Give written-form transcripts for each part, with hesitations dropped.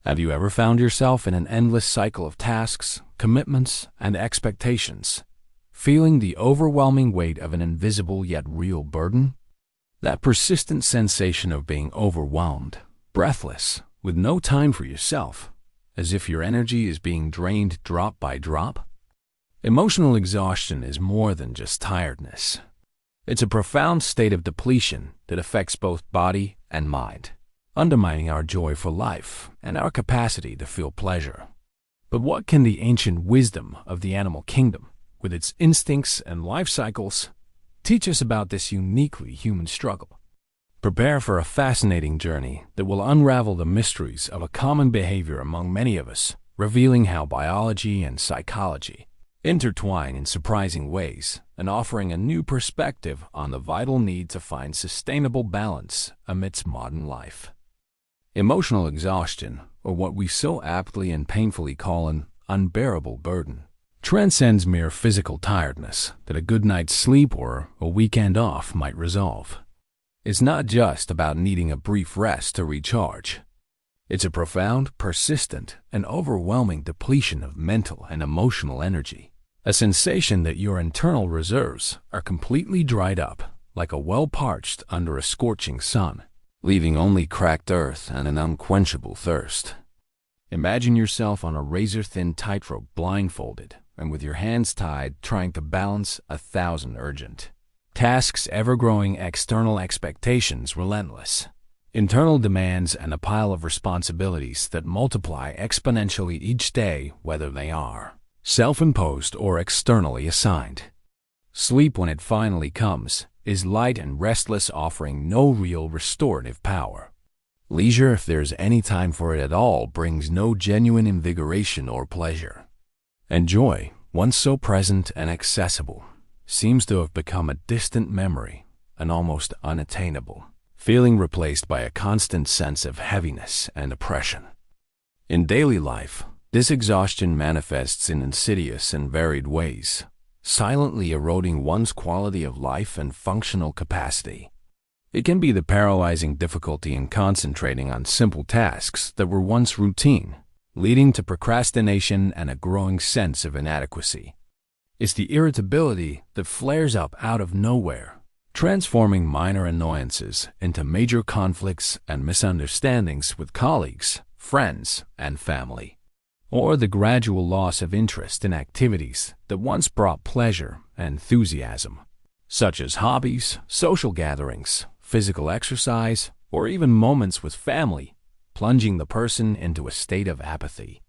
Have you ever found yourself in an endless cycle of tasks, commitments, and expectations, feeling the overwhelming weight of an invisible yet real burden? That persistent sensation of being overwhelmed, breathless, with no time for yourself, as if your energy is being drained drop by drop? Emotional exhaustion is more than just tiredness. It's a profound state of depletion that affects both body and mind, undermining our joy for life and our capacity to feel pleasure. But what can the ancient wisdom of the animal kingdom, with its instincts and life cycles, teach us about this uniquely human struggle? Prepare for a fascinating journey that will unravel the mysteries of a common behavior among many of us, revealing how biology and psychology intertwine in surprising ways and offering a new perspective on the vital need to find sustainable balance amidst modern life. Emotional exhaustion, or what we so aptly and painfully call an unbearable burden, transcends mere physical tiredness that a good night's sleep or a weekend off might resolve. It's not just about needing a brief rest to recharge. It's a profound, persistent, and overwhelming depletion of mental and emotional energy. A sensation that your internal reserves are completely dried up, like a well parched under a scorching sun, leaving only cracked earth and an unquenchable thirst. Imagine yourself on a razor-thin tightrope, blindfolded, and with your hands tied, trying to balance 1,000 urgent tasks, ever-growing external expectations relentless, internal demands, and a pile of responsibilities that multiply exponentially each day, whether they are self-imposed or externally assigned. Sleep, when it finally comes, is light and restless, offering no real restorative power. Leisure, if there's any time for it at all, brings no genuine invigoration or pleasure. And joy, once so present and accessible, seems to have become a distant memory, an almost unattainable feeling replaced by a constant sense of heaviness and oppression. In daily life, this exhaustion manifests in insidious and varied ways, silently eroding one's quality of life and functional capacity. It can be the paralyzing difficulty in concentrating on simple tasks that were once routine, leading to procrastination and a growing sense of inadequacy. It's the irritability that flares up out of nowhere, transforming minor annoyances into major conflicts and misunderstandings with colleagues, friends, and family. Or the gradual loss of interest in activities that once brought pleasure and enthusiasm, such as hobbies, social gatherings, physical exercise, or even moments with family, plunging the person into a state of apathy.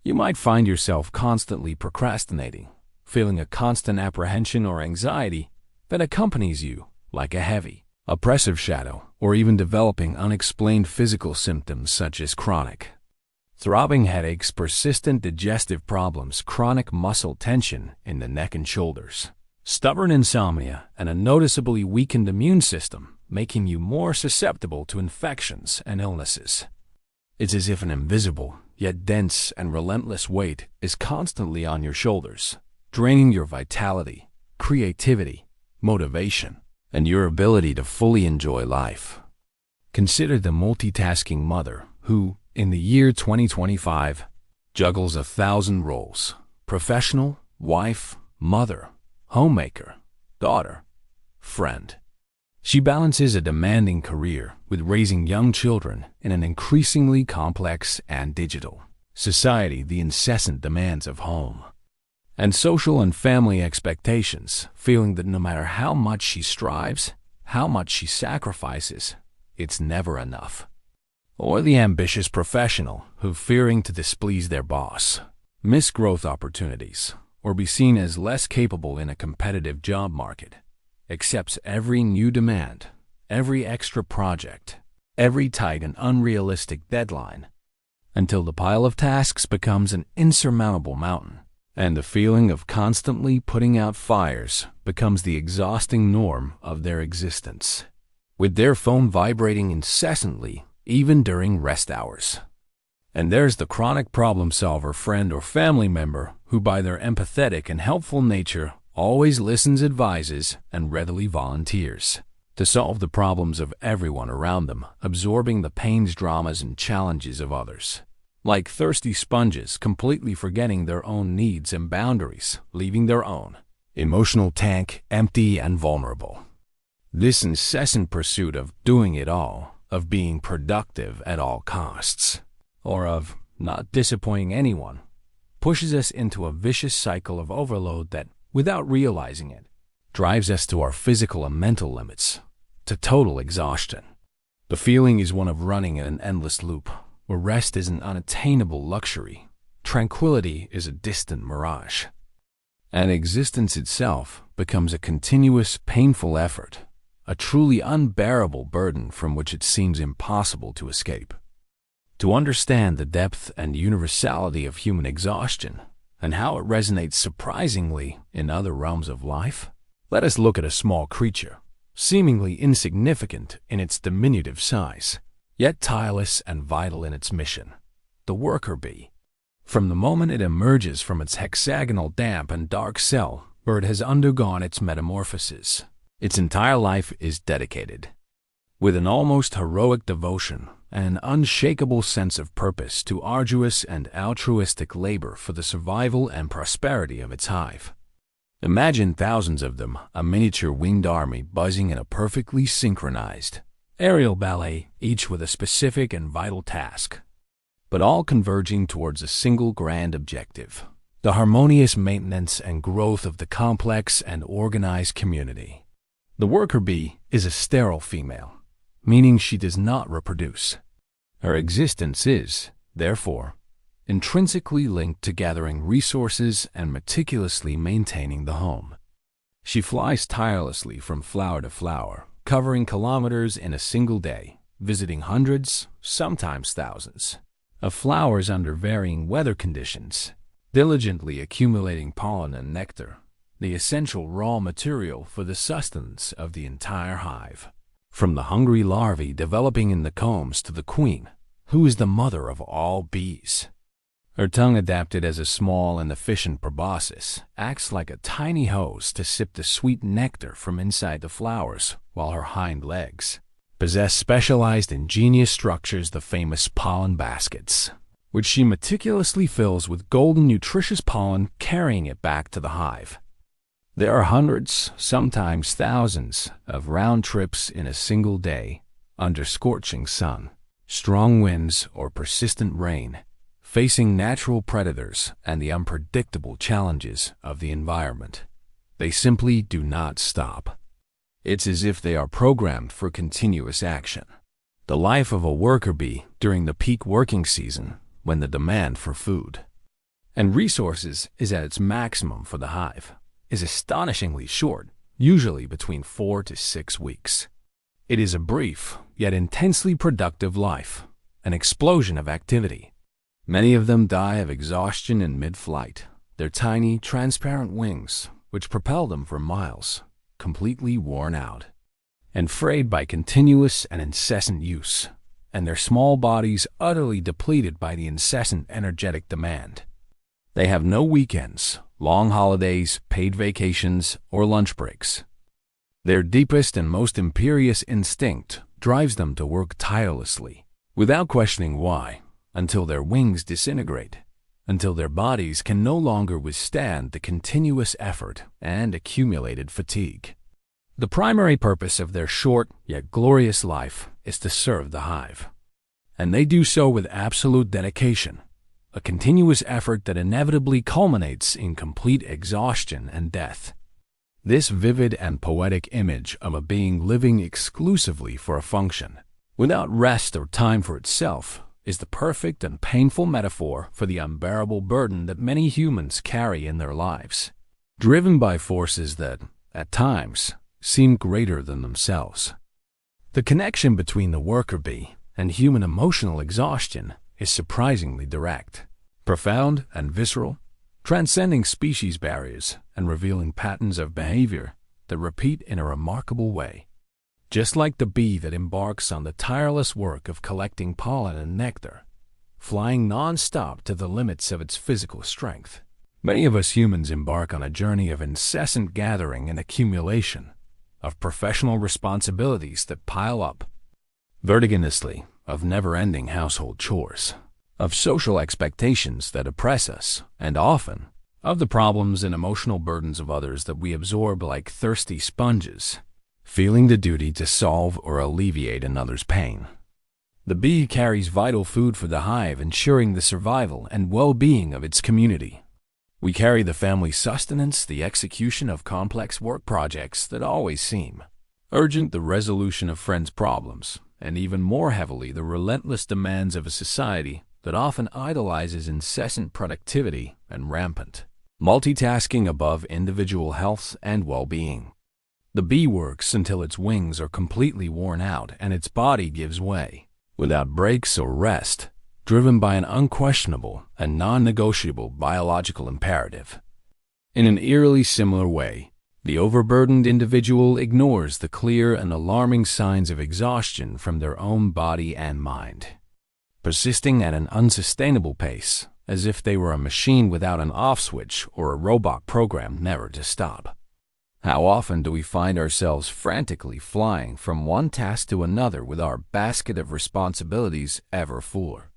You might find yourself constantly procrastinating, feeling a constant apprehension or anxiety that accompanies you like a heavy, oppressive shadow, or even developing unexplained physical symptoms such as chronic throbbing headaches, persistent digestive problems, chronic muscle tension in the neck and shoulders, stubborn insomnia, and a noticeably weakened immune system, making you more susceptible to infections and illnesses. It's as if an invisible, yet dense and relentless weight is constantly on your shoulders, draining your vitality, creativity, motivation, and your ability to fully enjoy life. Consider the multitasking mother who, in the year 2025, juggles 1,000 roles: professional, wife, mother, homemaker, daughter, friend. She balances a demanding career with raising young children in an increasingly complex and digital society, the incessant demands of home and social and family expectations, feeling that no matter how much she strives, how much she sacrifices, it's never enough. Or the ambitious professional who, fearing to displease their boss, miss growth opportunities, or be seen as less capable in a competitive job market, accepts every new demand, every extra project, every tight and unrealistic deadline, until the pile of tasks becomes an insurmountable mountain, and the feeling of constantly putting out fires becomes the exhausting norm of their existence, with their phone vibrating incessantly even during rest hours. And there's the chronic problem solver, friend or family member who, by their empathetic and helpful nature, always listens, advises, and readily volunteers to solve the problems of everyone around them, absorbing the pains, dramas, and challenges of others. like thirsty sponges completely forgetting their own needs and boundaries, leaving their own emotional tank empty and vulnerable. This incessant pursuit of doing it all, of being productive at all costs, or of not disappointing anyone, pushes us into a vicious cycle of overload that, without realizing it, drives us to our physical and mental limits, to total exhaustion. The feeling is one of running in an endless loop, where rest is an unattainable luxury, tranquility is a distant mirage, and existence itself becomes a continuous, painful effort, a truly unbearable burden from which it seems impossible to escape. To understand the depth and universality of human exhaustion and how it resonates surprisingly in other realms of life, let us look at a small creature, seemingly insignificant in its diminutive size, yet tireless and vital in its mission, the worker bee. From the moment it emerges from its hexagonal damp and dark cell where it has undergone its metamorphosis, its entire life is dedicated, with an almost heroic devotion and unshakable sense of purpose, to arduous and altruistic labor for the survival and prosperity of its hive. Imagine thousands of them, a miniature winged army buzzing in a perfectly synchronized aerial ballet, each with a specific and vital task, but all converging towards a single grand objective: the harmonious maintenance and growth of the complex and organized community. The worker bee is a sterile female, meaning she does not reproduce. Her existence is, therefore, intrinsically linked to gathering resources and meticulously maintaining the home. She flies tirelessly from flower to flower, covering kilometers in a single day, visiting hundreds, sometimes thousands, of flowers under varying weather conditions, diligently accumulating pollen and nectar, the essential raw material for the sustenance of the entire hive. From the hungry larvae developing in the combs to the queen, who is the mother of all bees. Her tongue, adapted as a small and efficient proboscis, acts like a tiny hose to sip the sweet nectar from inside the flowers, while her hind legs possess specialized ingenious structures, the famous pollen baskets, which she meticulously fills with golden nutritious pollen, carrying it back to the hive. There are hundreds, sometimes thousands, of round trips in a single day, under scorching sun, strong winds, or persistent rain, facing natural predators and the unpredictable challenges of the environment. They simply do not stop. It's as if they are programmed for continuous action. The life of a worker bee during the peak working season, when the demand for food and resources is at its maximum for the hive, is astonishingly short, usually between 4 to 6 weeks. It is a brief, yet intensely productive life, an explosion of activity. Many of them die of exhaustion in mid-flight, their tiny, transparent wings, which propel them for miles, completely worn out and frayed by continuous and incessant use, and their small bodies utterly depleted by the incessant energetic demand. They have no weekends, long holidays, paid vacations, or lunch breaks. Their deepest and most imperious instinct drives them to work tirelessly, without questioning why, until their wings disintegrate, until their bodies can no longer withstand the continuous effort and accumulated fatigue. The primary purpose of their short yet glorious life is to serve the hive, and they do so with absolute dedication, a continuous effort that inevitably culminates in complete exhaustion and death. This vivid and poetic image of a being living exclusively for a function, without rest or time for itself, is the perfect and painful metaphor for the unbearable burden that many humans carry in their lives, driven by forces that, at times, seem greater than themselves. The connection between the worker bee and human emotional exhaustion is surprisingly direct, profound, and visceral, transcending species barriers and revealing patterns of behavior that repeat in a remarkable way. Just like the bee that embarks on the tireless work of collecting pollen and nectar, flying non-stop to the limits of its physical strength, many of us humans embark on a journey of incessant gathering and accumulation, of professional responsibilities that pile up, vertiginously, of never-ending household chores, of social expectations that oppress us, and often of the problems and emotional burdens of others that we absorb like thirsty sponges, feeling the duty to solve or alleviate another's pain. The bee carries vital food for the hive, ensuring the survival and well-being of its community. We carry the family sustenance, the execution of complex work projects that always seem urgent, the resolution of friends' problems, and even more heavily, the relentless demands of a society that often idolizes incessant productivity and rampant multitasking above individual health and well-being. The bee works until its wings are completely worn out and its body gives way, without breaks or rest, driven by an unquestionable and non-negotiable biological imperative. In an eerily similar way, the overburdened individual ignores the clear and alarming signs of exhaustion from their own body and mind, persisting at an unsustainable pace, as if they were a machine without an off switch or a robot programmed never to stop. How often do we find ourselves frantically flying from one task to another with our basket of responsibilities ever fuller,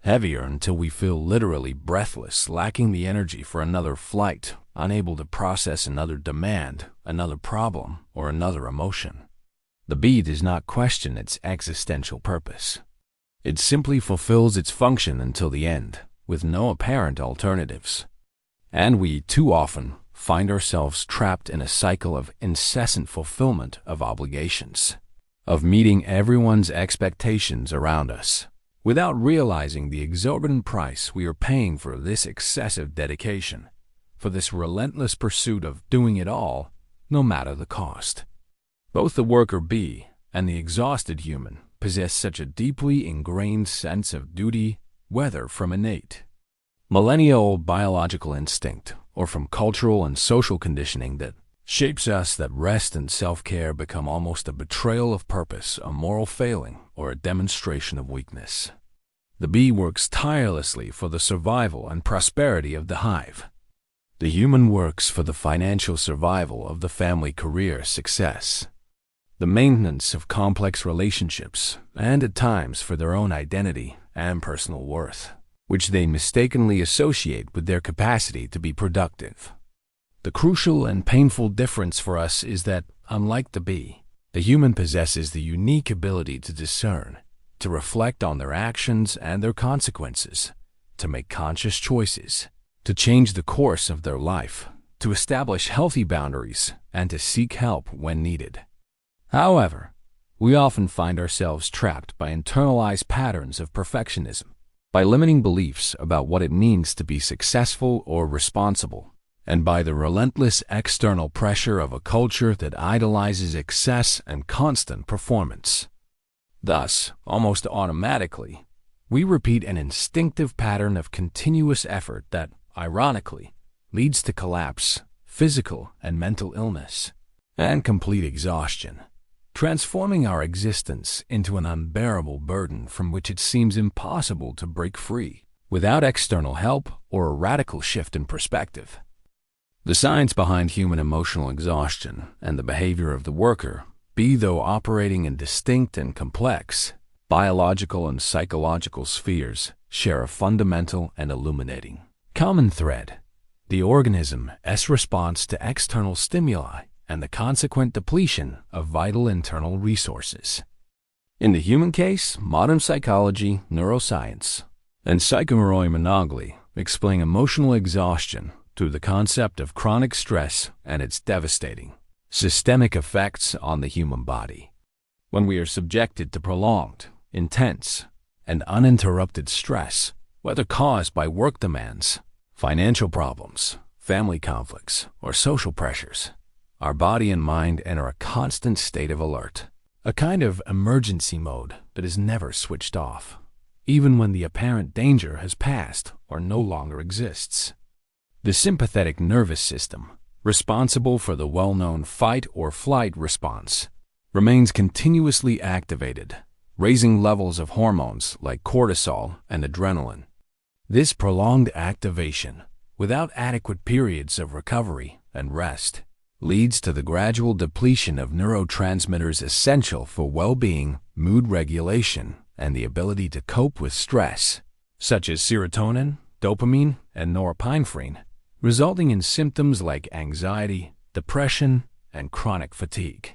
heavier until we feel literally breathless, lacking the energy for another flight, unable to process another demand, another problem, or another emotion? The bee does not question its existential purpose. It simply fulfills its function until the end, with no apparent alternatives. And we, too often, find ourselves trapped in a cycle of incessant fulfillment of obligations, of meeting everyone's expectations around us, without realizing the exorbitant price we are paying for this excessive dedication, for this relentless pursuit of doing it all, no matter the cost. Both the worker bee and the exhausted human possess such a deeply ingrained sense of duty, whether from innate, millennia-old biological instinct or from cultural and social conditioning that shapes us, that rest and self-care become almost a betrayal of purpose, a moral failing, or a demonstration of weakness. The bee works tirelessly for the survival and prosperity of the hive. The human works for the financial survival of the family career success, the maintenance of complex relationships, and at times for their own identity and personal worth, which they mistakenly associate with their capacity to be productive. The crucial and painful difference for us is that, unlike the bee, the human possesses the unique ability to discern, to reflect on their actions and their consequences, to make conscious choices, to change the course of their life, to establish healthy boundaries, and to seek help when needed. However, we often find ourselves trapped by internalized patterns of perfectionism, by limiting beliefs about what it means to be successful or responsible, and by the relentless external pressure of a culture that idolizes excess and constant performance. Thus, almost automatically, we repeat an instinctive pattern of continuous effort that, ironically, leads to collapse, physical and mental illness, and complete exhaustion, transforming our existence into an unbearable burden from which it seems impossible to break free without external help or a radical shift in perspective. The science behind human emotional exhaustion and the behavior of the worker, though operating in distinct and complex biological and psychological spheres, share a fundamental and illuminating common thread: the organism's response to external stimuli and the consequent depletion of vital internal resources. In the human case, modern psychology, neuroscience, and psychoneuroimmunology explain emotional exhaustion through the concept of chronic stress and its devastating systemic effects on the human body. When we are subjected to prolonged, intense, and uninterrupted stress, whether caused by work demands, financial problems, family conflicts, or social pressures, our body and mind enter a constant state of alert, a kind of emergency mode that is never switched off, even when the apparent danger has passed or no longer exists. The sympathetic nervous system, responsible for the well-known fight or flight response, remains continuously activated, raising levels of hormones like cortisol and adrenaline. This prolonged activation, without adequate periods of recovery and rest, leads to the gradual depletion of neurotransmitters essential for well-being, mood regulation, and the ability to cope with stress, such as serotonin, dopamine, and norepinephrine, resulting in symptoms like anxiety, depression, and chronic fatigue.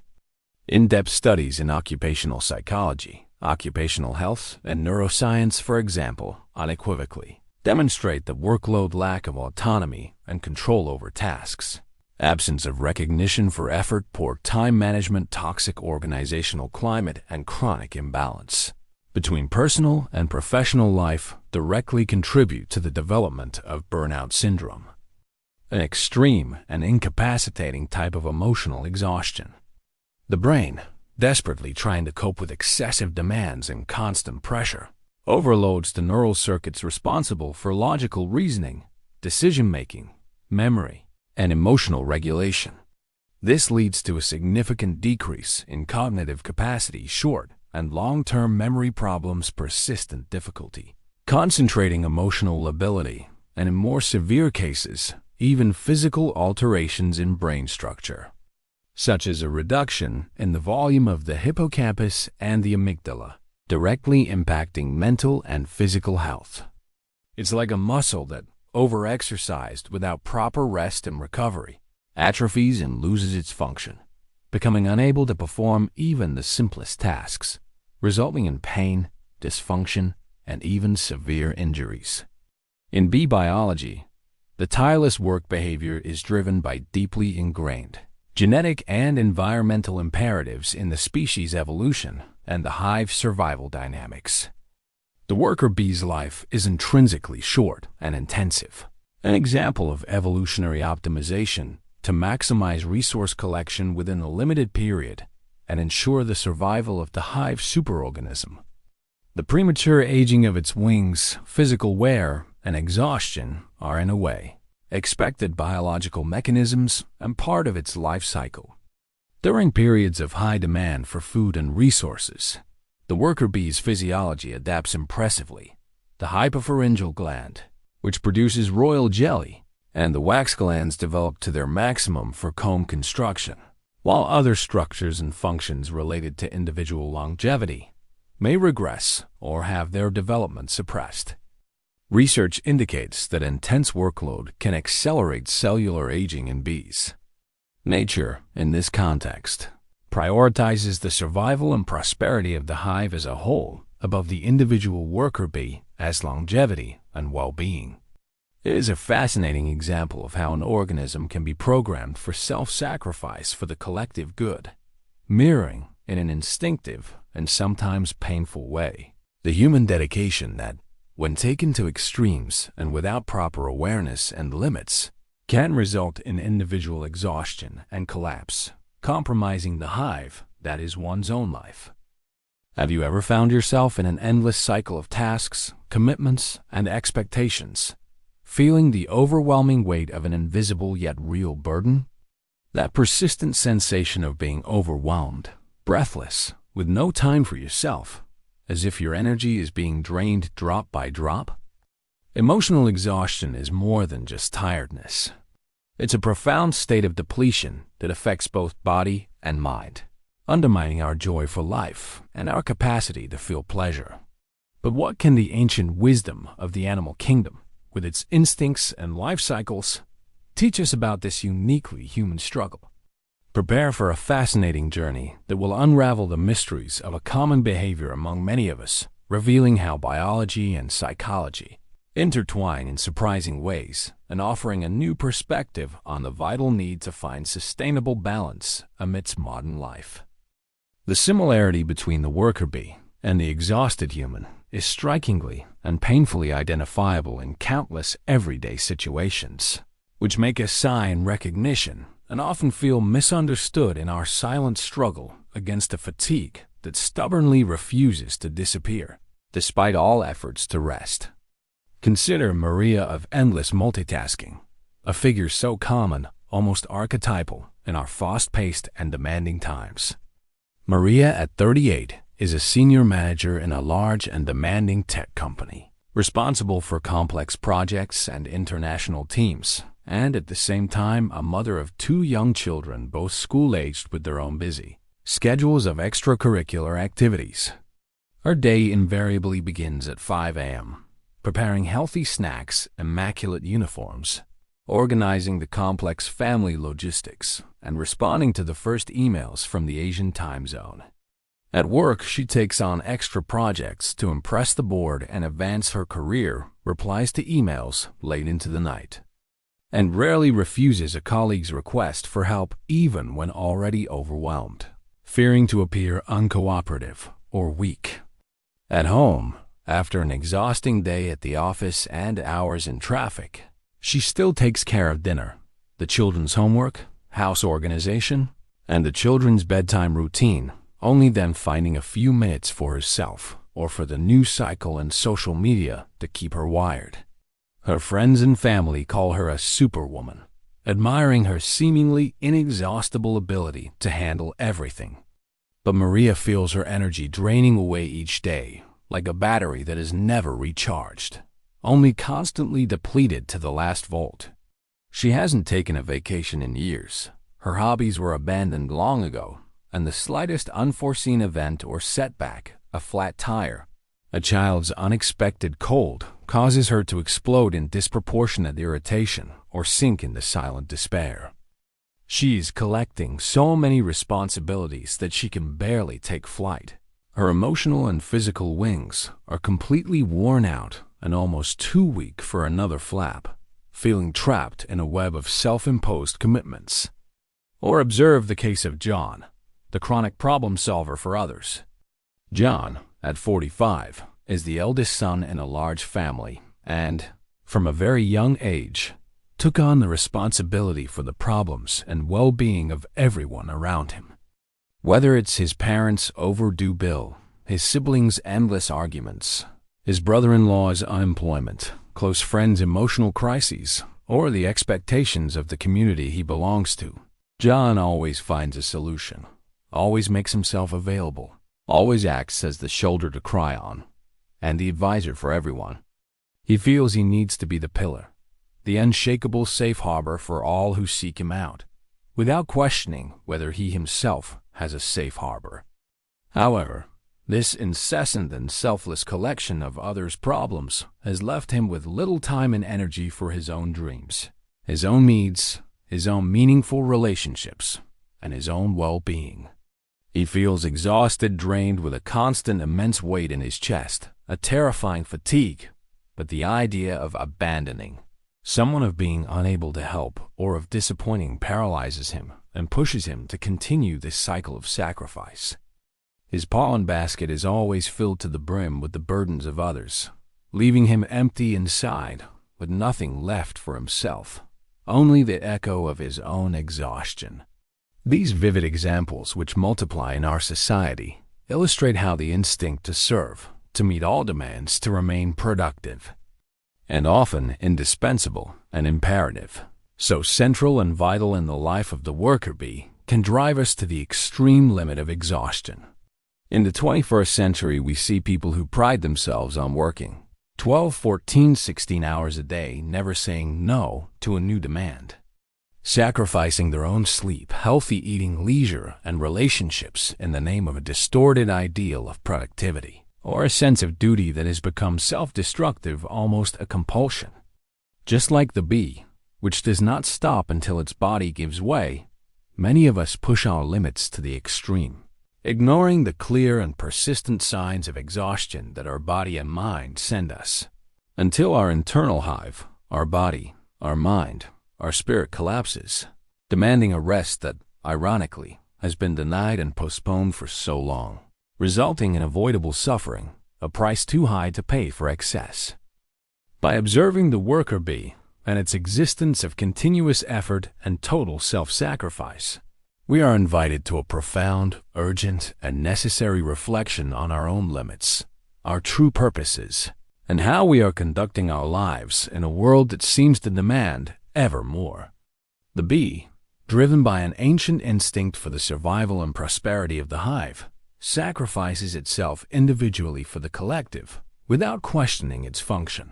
In-depth studies in occupational psychology, occupational health, and neuroscience, for example, unequivocally demonstrate the workload lack of autonomy and control over tasks, absence of recognition for effort, poor time management, toxic organizational climate, and chronic imbalance between personal and professional life directly contribute to the development of burnout syndrome, an extreme and incapacitating type of emotional exhaustion. The brain, desperately trying to cope with excessive demands and constant pressure, overloads the neural circuits responsible for logical reasoning, decision-making, memory, and emotional regulation. This leads to a significant decrease in cognitive capacity, short and long-term memory problems, persistent difficulty concentrating, emotional ability, and in more severe cases, even physical alterations in brain structure, such as a reduction in the volume of the hippocampus and the amygdala, directly impacting mental and physical health. It's like a muscle that, overexercised without proper rest and recovery, atrophies and loses its function, becoming unable to perform even the simplest tasks, resulting in pain, dysfunction, and even severe injuries. In bee biology, the tireless work behavior is driven by deeply ingrained genetic and environmental imperatives in the species' evolution and the hive survival dynamics. The worker bee's life is intrinsically short and intensive, an example of evolutionary optimization to maximize resource collection within a limited period and ensure the survival of the hive superorganism. The premature aging of its wings, physical wear, and exhaustion are, in a way, expected biological mechanisms and part of its life cycle. During periods of high demand for food and resources, the worker bee's physiology adapts impressively. The hypopharyngeal gland, which produces royal jelly, and the wax glands develop to their maximum for comb construction, while other structures and functions related to individual longevity may regress or have their development suppressed. Research indicates that intense workload can accelerate cellular aging in bees. Nature, in this context, prioritizes the survival and prosperity of the hive as a whole above the individual worker bee as longevity and well-being. It is a fascinating example of how an organism can be programmed for self-sacrifice for the collective good, mirroring, in an instinctive and sometimes painful way, the human dedication that, when taken to extremes and without proper awareness and limits, can result in individual exhaustion and collapse, compromising the hive that is one's own life. Have you ever found yourself in an endless cycle of tasks, commitments, and expectations, feeling the overwhelming weight of an invisible yet real burden? That persistent sensation of being overwhelmed, breathless, with no time for yourself, as if your energy is being drained drop by drop? Emotional exhaustion is more than just tiredness. It's a profound state of depletion that affects both body and mind, undermining our joy for life and our capacity to feel pleasure. But what can the ancient wisdom of the animal kingdom, with its instincts and life cycles, teach us about this uniquely human struggle? Prepare for a fascinating journey that will unravel the mysteries of a common behavior among many of us, revealing how biology and psychology intertwine in surprising ways and offering a new perspective on the vital need to find sustainable balance amidst modern life. The similarity between the worker bee and the exhausted human is strikingly and painfully identifiable in countless everyday situations, which make us sigh in recognition and often feel misunderstood in our silent struggle against a fatigue that stubbornly refuses to disappear, despite all efforts to rest. Consider Maria of endless multitasking, a figure so common, almost archetypal, in our fast-paced and demanding times. Maria, at 38, is a senior manager in a large and demanding tech company, responsible for complex projects and international teams, and at the same time a mother of 2 young children, both school-aged, with their own busy schedules of extracurricular activities. Her day invariably begins at 5 a.m., preparing healthy snacks, immaculate uniforms, organizing the complex family logistics, and responding to the first emails from the Asian time zone. At work, she takes on extra projects to impress the board and advance her career, replies to emails late into the night, and rarely refuses a colleague's request for help even when already overwhelmed, fearing to appear uncooperative or weak. At home, after an exhausting day at the office and hours in traffic, she still takes care of dinner, the children's homework, house organization, and the children's bedtime routine, only then finding a few minutes for herself or for the news cycle and social media to keep her wired. Her friends and family call her a superwoman, admiring her seemingly inexhaustible ability to handle everything. But Maria feels her energy draining away each day, like a battery that is never recharged, only constantly depleted to the last volt. She hasn't taken a vacation in years. Her hobbies were abandoned long ago, and the slightest unforeseen event or setback, a flat tire, a child's unexpected cold, causes her to explode in disproportionate irritation or sink into silent despair. She is collecting so many responsibilities that she can barely take flight. Her emotional and physical wings are completely worn out and almost too weak for another flap, feeling trapped in a web of self-imposed commitments. Or observe the case of John, the chronic problem solver for others. John, at 45, is the eldest son in a large family and, from a very young age, took on the responsibility for the problems and well-being of everyone around him. Whether it's his parents' overdue bill, his siblings' endless arguments, his brother-in-law's unemployment, close friends' emotional crises, or the expectations of the community he belongs to, John always finds a solution, always makes himself available, always acts as the shoulder to cry on, and the advisor for everyone. He feels he needs to be the pillar, the unshakable safe harbor for all who seek him out, without questioning whether he himself has a safe harbor. However, this incessant and selfless collection of others' problems has left him with little time and energy for his own dreams, his own needs, his own meaningful relationships, and his own well-being. He feels exhausted, drained, with a constant immense weight in his chest, a terrifying fatigue, but the idea of abandoning someone, of being unable to help, or of disappointing paralyzes him and pushes him to continue this cycle of sacrifice. His pollen basket is always filled to the brim with the burdens of others, leaving him empty inside, with nothing left for himself, only the echo of his own exhaustion. These vivid examples, which multiply in our society, illustrate how the instinct to serve, to meet all demands, to remain productive, and often indispensable and imperative, so central and vital in the life of the worker bee, can drive us to the extreme limit of exhaustion. In the 21st century, we see people who pride themselves on working 12, 14, 16 hours a day, never saying no to a new demand, sacrificing their own sleep, healthy eating, leisure, and relationships in the name of a distorted ideal of productivity, or a sense of duty that has become self-destructive, almost a compulsion. Just like the bee, which does not stop until its body gives way, many of us push our limits to the extreme, ignoring the clear and persistent signs of exhaustion that our body and mind send us, until our internal hive, our body, our mind, our spirit collapses, demanding a rest that, ironically, has been denied and postponed for so long, resulting in avoidable suffering, a price too high to pay for excess. By observing the worker bee and its existence of continuous effort and total self-sacrifice, we are invited to a profound, urgent, and necessary reflection on our own limits, our true purposes, and how we are conducting our lives in a world that seems to demand ever more. The bee, driven by an ancient instinct for the survival and prosperity of the hive, sacrifices itself individually for the collective without questioning its function.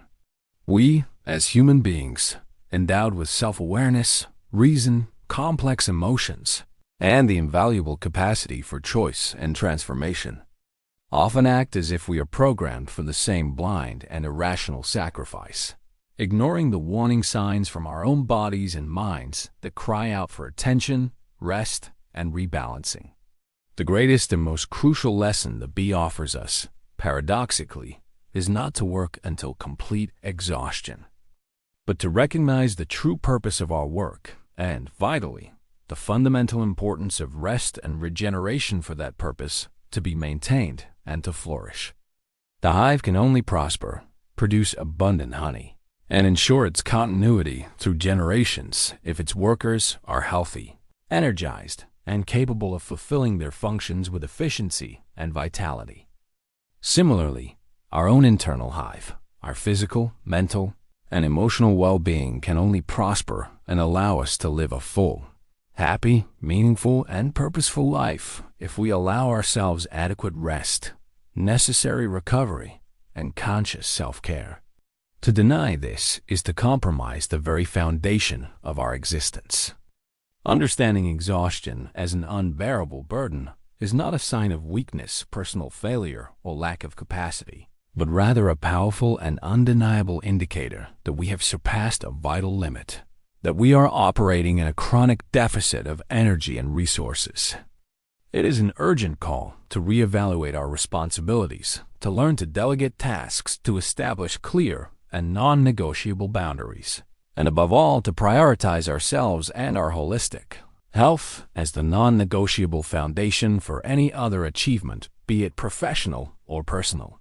We, as human beings, endowed with self-awareness, reason, complex emotions, and the invaluable capacity for choice and transformation, often act as if we are programmed for the same blind and irrational sacrifice, ignoring the warning signs from our own bodies and minds that cry out for attention, rest, and rebalancing. The greatest and most crucial lesson the bee offers us, paradoxically, is not to work until complete exhaustion, but to recognize the true purpose of our work and, vitally, the fundamental importance of rest and regeneration for that purpose to be maintained and to flourish. The hive can only prosper, produce abundant honey, and ensure its continuity through generations if its workers are healthy, energized, and capable of fulfilling their functions with efficiency and vitality. Similarly, our own internal hive, our physical, mental, and emotional well-being can only prosper and allow us to live a full, happy, meaningful, and purposeful life if we allow ourselves adequate rest, necessary recovery, and conscious self-care. To deny this is to compromise the very foundation of our existence. Understanding exhaustion as an unbearable burden is not a sign of weakness, personal failure, or lack of capacity, but rather a powerful and undeniable indicator that we have surpassed a vital limit, that we are operating in a chronic deficit of energy and resources. It is an urgent call to reevaluate our responsibilities, to learn to delegate tasks, to establish clear and non-negotiable boundaries, and above all, to prioritize ourselves and our holistic health as the non-negotiable foundation for any other achievement, be it professional or personal.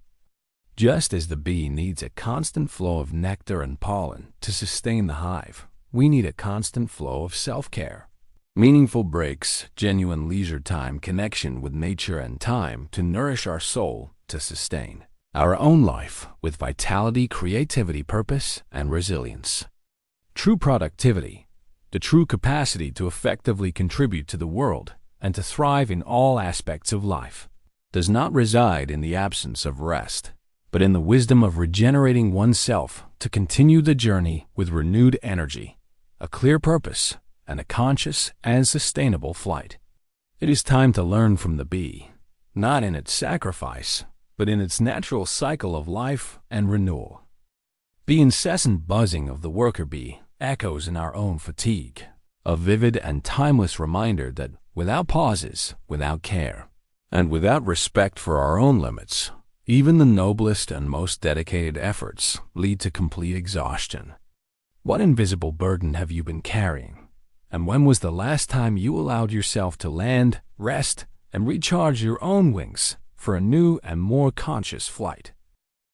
Just as the bee needs a constant flow of nectar and pollen to sustain the hive, we need a constant flow of self-care. Meaningful breaks, genuine leisure time, connection with nature, and time to nourish our soul to sustain our own life with vitality, creativity, purpose, and resilience. True productivity, the true capacity to effectively contribute to the world and to thrive in all aspects of life, does not reside in the absence of rest, but in the wisdom of regenerating oneself to continue the journey with renewed energy, a clear purpose, and a conscious and sustainable flight. It is time to learn from the bee, not in its sacrifice, but in its natural cycle of life and renewal. The incessant buzzing of the worker bee echoes in our own fatigue, a vivid and timeless reminder that without pauses, without care, and without respect for our own limits, even the noblest and most dedicated efforts lead to complete exhaustion. What invisible burden have you been carrying? And when was the last time you allowed yourself to land, rest, and recharge your own wings for a new and more conscious flight?